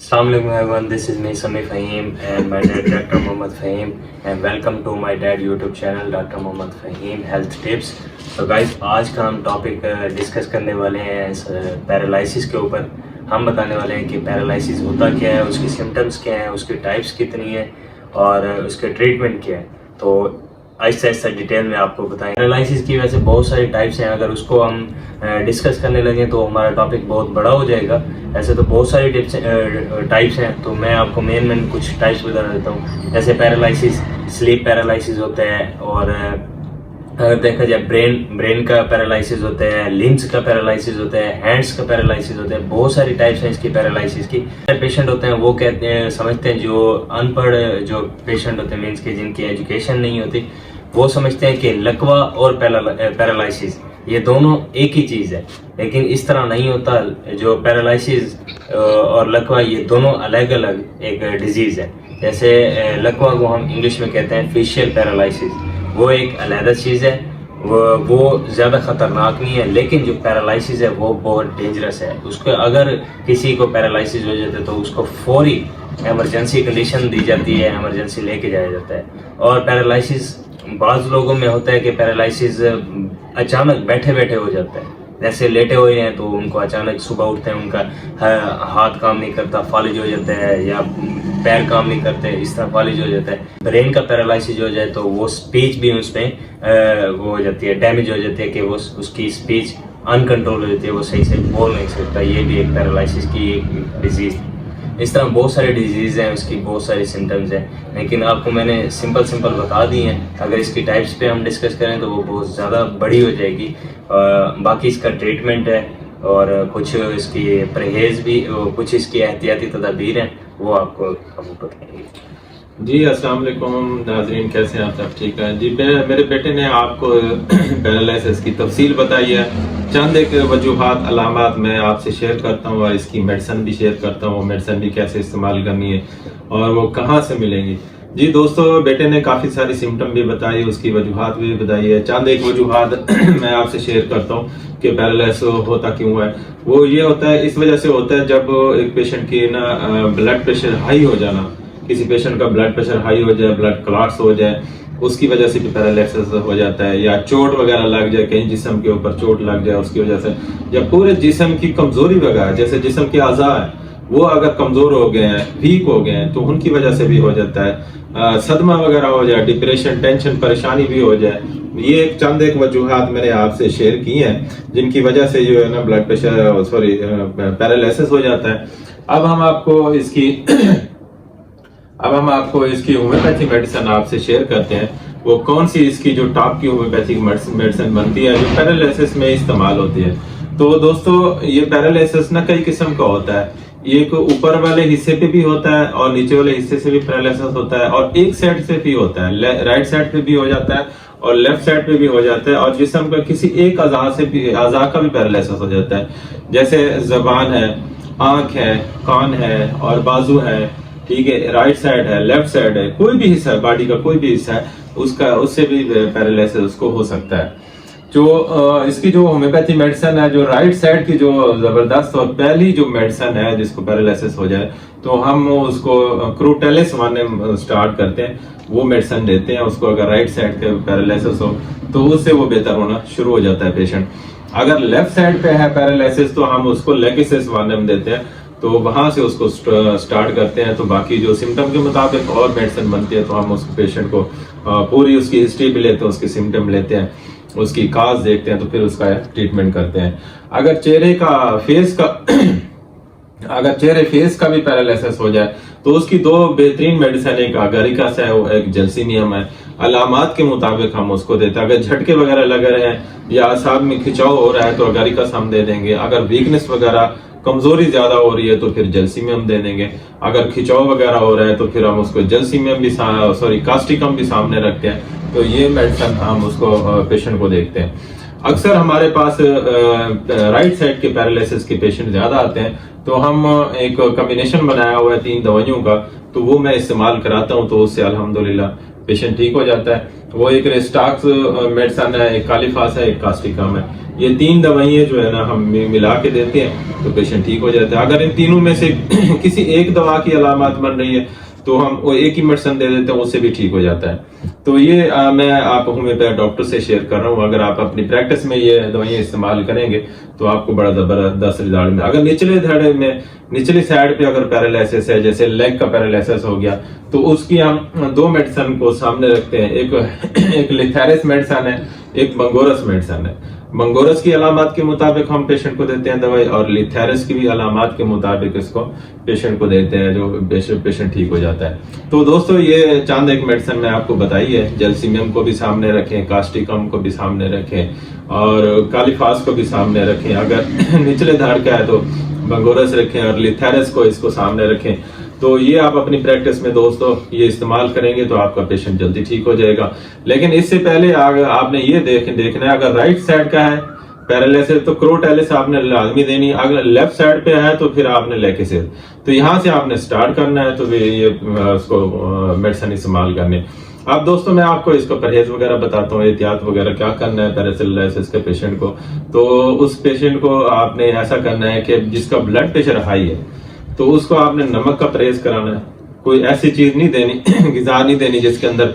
Assalamualaikum everyone, this is me Sami Fahim and my dad Dr. Mohammad Fahim and welcome to my dad YouTube channel Dr. Mohammad Fahim Health Tips। तो guys आज का हम topic discuss करने वाले हैं paralysis के ऊपर। हम बताने वाले हैं कि पैरालिसिस होता क्या है, उसकी सिम्टम्स क्या हैं, उसकी टाइप्स कितनी है और उसके ट्रीटमेंट क्या है। तो आहिस्ता आहिस्ता डिटेल में आपको बताएं। पैरालिसिस की वजह से बहुत सारी टाइप्स हैं, अगर उसको हम डिस्कस करने लगे तो हमारा टॉपिक बहुत बड़ा हो जाएगा। ऐसे तो बहुत सारी टाइप्स हैं, तो मैं आपको मेन कुछ टाइप्स बता देता हूँ। जैसे पैरालिसिस, स्लीप पैरालिसिस होता है, और अगर देखा जाए ब्रेन का पैरालिसिस होता है, लिम्स का पैरालिसिस होता है, हैंड्स का पैरालिसिस होता है। बहुत सारी टाइप्स हैं इसकी पैरालिसिस की। पेशेंट होते हैं वो कहते हैं, समझते हैं, जो अनपढ़ जो पेशेंट होते हैं मीन्स के जिनकी एजुकेशन नहीं होती, वो समझते हैं कि लकवा और पैरालिसिस ये दोनों एक ही चीज़ है, लेकिन इस तरह नहीं होता। जो पैरालिसिस और लकवा ये दोनों अलग अलग एक डिजीज़ है। जैसे लकवा को हम इंग्लिश में कहते हैं फेशियल पैरालिसिस, वो एक अलग चीज़ है, वो ज़्यादा ख़तरनाक नहीं है, लेकिन जो पैरालिसिस है वो बहुत डेंजरस है। उसको अगर किसी को पैरालिसिस हो जाता है तो उसको फौरी एमरजेंसी कंडीशन दी जाती है, एमरजेंसी लेके जाया जाता है। और पैरालिसिस बाज़ लोगों में होता है कि पैरालिसिस अचानक बैठे बैठे हो जाता है, जैसे लेटे हुए हैं तो उनको अचानक सुबह उठते हैं, उनका हाथ काम नहीं करता, फालिज हो जाता है, या पैर काम नहीं करते, इस तरह फालिज हो जाता है। ब्रेन का पैरालिसिस हो जाए तो वो स्पीच भी उसमें वो हो जाती है, डैमेज हो जाती है कि वो उसकी स्पीच अनकंट्रोल हो जाती है, वो सही से बोल नहीं सकता। ये भी एक पैरालिसिस की एक डिजीज़। इस तरह बहुत सारे डिजीज़ हैं, उसकी बहुत सारी सिम्टम्स हैं, लेकिन आपको मैंने सिंपल बता दी हैं। अगर इसकी टाइप्स पे हम डिस्कस करें तो वो बहुत ज़्यादा बड़ी हो जाएगी। बाकी इसका ट्रीटमेंट है और कुछ इसकी परहेज़ भी, कुछ इसकी एहतियाती तदाबीर हैं, वो आपको बताएंगे। जी अस्सलाम वालेकुम नाज़रीन, कैसे हैं आप? सब ठीक है जी। मेरे बेटे ने आपको पैरालिसिस की तफसील बताई है। चंद एक वजूहात अलामात मैं आपसे शेयर करता हूँ और इसकी मेडिसिन भी शेयर करता हूँ, मेडिसिन भी कैसे इस्तेमाल करनी है और वो कहाँ से मिलेंगी। जी दोस्तों, बेटे ने काफ़ी सारी सिम्टम भी बताई, उसकी वजूहात भी बताई है। चंद एक वजूहात मैं आपसे शेयर करता हूँ कि पैरालिसिस होता क्यों है। वो ये होता है, इस वजह से होता है जब एक पेशेंट की ना ब्लड प्रेशर हाई हो जाना, किसी पेशेंट का ब्लड प्रेशर हाई हो जाए, ब्लड क्लॉट्स हो जाए, उसकी वजह से भी पैरालिसिस हो जाता है। या चोट वगैरह लग जाए, कहीं जिस्म के ऊपर चोट लग जाए उसकी वजह से, या पूरे जिस्म की कमजोरी वगैरह, जैसे जिस्म के अज़ा है वो अगर कमजोर हो गए हैं, वीक हो गए हैं, तो उनकी वजह से भी हो जाता है। सदमा वगैरह हो जाए, डिप्रेशन, टेंशन, परेशानी भी हो जाए। ये चंद एक वजूहात मैंने आपसे शेयर की हैं जिनकी वजह से जो है ना ब्लड प्रेशर पैरालिसिस हो जाता है। अब हम आपको इसकी होम्योपैथिक मेडिसिन आपसे शेयर करते हैं। वो कौन सी इसकी जो टॉप की होम्योपैथिक मेडिसिन बनती है जो पैरालिसिस में इस्तेमाल होती है। तो दोस्तों, ये पैरालिसिस ना कई किस्म का होता है। एक ऊपर वाले हिस्से पे भी होता है और नीचे वाले हिस्से से भी पैरालिसिस होता है, और एक साइड से भी होता है, राइट साइड पे भी हो जाता है और लेफ्ट साइड पे भी हो जाता है, और जिस्म का किसी एक अज़ा का भी पैरालिसिस हो जाता है। जैसे जबान है, आंख है, कान है और बाजू है, ठीक है, राइट साइड है, लेफ्ट साइड है, कोई भी हिस्सा है बॉडी का, कोई भी हिस्सा है उससे भी पैरालिसिस उसको हो सकता है। जो इसकी जो होम्योपैथी मेडिसिन है, जो राइट साइड की जो जबरदस्त और पहली जो मेडिसिन है जिसको पैरालिसिस हो जाए, तो हम उसको क्रूटेलिस वाने स्टार्ट करते हैं, वो मेडिसिन देते हैं उसको। अगर राइट साइड पे पैरालिसिस हो तो उससे वो बेहतर होना शुरू हो जाता है पेशेंट। अगर लेफ्ट साइड पे है पैरालिसिस तो हम उसको लेगिसिस वाने में देते हैं, तो वहां से उसको स्टार्ट करते हैं। तो बाकी जो सिम्टम के मुताबिक और मेडिसिन बनती है, तो हम उस पेशेंट को पूरी उसकी हिस्ट्री भी लेते हैं, उसके सिम्टम लेते हैं, उसकी काज देखते हैं, तो फिर उसका ट्रीटमेंट करते हैं। अगर चेहरे फेस का भी पैरालिसिस हो जाए तो उसकी दो बेहतरीन मेडिसिन, एक अगारिकास है, एक जेल्सिनियम है। अलामात के मुताबिक हम उसको देते हैं। अगर झटके वगैरह लग रहे हैं या असाब में खिंचाव हो रहा है तो अगारिकास हम दे देंगे। अगर वीकनेस वगैरह, कमजोरी ज्यादा हो रही है तो फिर जेल्सिमियम दे देंगे। अगर खिंचाव वगैरह हो रहा है तो फिर हम उसको जेल्सिमियम भी कास्टिकम भी सामने रखते हैं। तो ये मेडिसिन हम उसको पेशेंट को देखते हैं। अक्सर हमारे पास राइट साइड के पैरालिसिस के पेशेंट ज्यादा आते हैं, तो हम एक कॉम्बिनेशन बनाया हुआ है 3 दवाइयों का, तो वो मैं इस्तेमाल कराता हूँ, तो उससे अल्हम्दुलिल्लाह पेशेंट ठीक हो जाता है। वो एक रेस्टाक्स मेडिसन है, एक कालीफास है, एक कास्टिकम है। ये 3 दवाइयाँ जो है ना हम मिला के देते हैं तो पेशेंट ठीक हो जाता है। अगर इन तीनों में से किसी एक दवा की अलामत बन रही है तो हम वो एक ही मेडिसिन दे देते हैं, उससे भी ठीक हो जाता है। तो ये मैं आप होम्योपैथ डॉक्टर से शेयर कर रहा हूँ। अगर आप अपनी प्रैक्टिस में ये दवाइयाँ इस्तेमाल करेंगे तो आपको बड़ा जबरदस्त रिजल्ट में। अगर निचले धड़े में निचली साइड पे अगर पैरालिसिस है, जैसे लेग का पैरालिसिस हो गया, तो उसकी हम 2 मेडिसिन को सामने रखते हैं। एक लिथेरिस मेडिसिन है, एक मंगोरस मेडिसिन है। मंगोरस की अलामत के मुताबिक हम पेशेंट को देते हैं दवाई, और लिथेरिस की भी अलामत के मुताबिक इसको पेशेंट को देते हैं, जो पेशेंट ठीक हो जाता है। तो दोस्तों ये चंद एक मेडिसिन मैं आपको बताई है। जैल्सीमियम को भी सामने रखें, कास्टिकम को भी सामने रखें, और कालीफास को भी सामने रखें। अगर निचले धाड़ का है तो मंगोरस रखें, और लिथेरिस को इसको सामने रखें। तो ये आप अपनी प्रैक्टिस में दोस्तों ये इस्तेमाल करेंगे तो आपका पेशेंट जल्दी ठीक हो जाएगा। लेकिन इससे पहले आपने ये देखना है, अगर राइट साइड का है पैरालिसिस तो क्रोटैलिस आपने लाजमी देनी। अगर लेफ्ट साइड पे है तो फिर आपने लेकेसिस। तो यहाँ से आपने स्टार्ट करना है, तो ये उसको मेडिसिन इस्तेमाल करने। अब दोस्तों मैं आपको इसका परहेज वगैरह बताता हूँ, एहतियात वगैरह क्या करना है पैरालिसिस के पेशेंट को। तो उस पेशेंट को आपने ऐसा करना है कि जिसका ब्लड प्रेशर हाई है तो उसको आपने नमक का परहेज कराना है। कोई ऐसी चीज नहीं देनी, ग़िज़ा नहीं देनी जिसके अंदर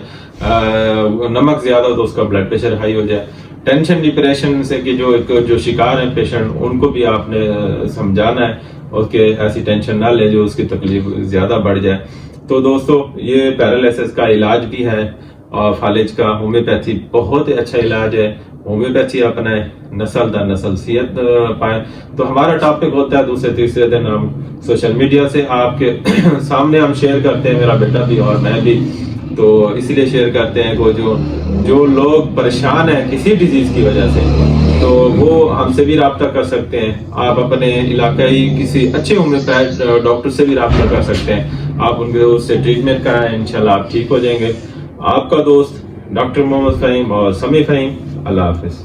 नमक ज्यादा हो तो उसका ब्लड प्रेशर हाई हो जाए। टेंशन डिप्रेशन से कि जो शिकार है पेशेंट, उनको भी आपने समझाना है उसके ऐसी टेंशन ना ले जो उसकी तकलीफ ज्यादा बढ़ जाए। तो दोस्तों ये पैरालिसिस का इलाज भी है, और फालिज का होम्योपैथी बहुत ही अच्छा इलाज है। होम्योपैथी अपनाए, नस्ल दर नस्ल सेहत पाए। तो हमारा टॉपिक होता है दूसरे तीसरे दिन हम सोशल मीडिया से आपके सामने हम शेयर करते हैं, मेरा बेटा भी और मैं भी। तो इसलिए शेयर करते हैं को जो लोग परेशान हैं किसी डिजीज की वजह से, तो वो हमसे भी रब्ता कर सकते हैं। आप अपने इलाकाई किसी अच्छे होम्योपैथ डॉक्टर से भी रब्ता कर सकते हैं। आप उनके उससे ट्रीटमेंट कराएं, इंशाल्लाह आप ठीक हो जाएंगे। आपका दोस्त डॉक्टर मोहम्मद फ़हीम और समी फ़हीम। अल्लाह हाफिज़।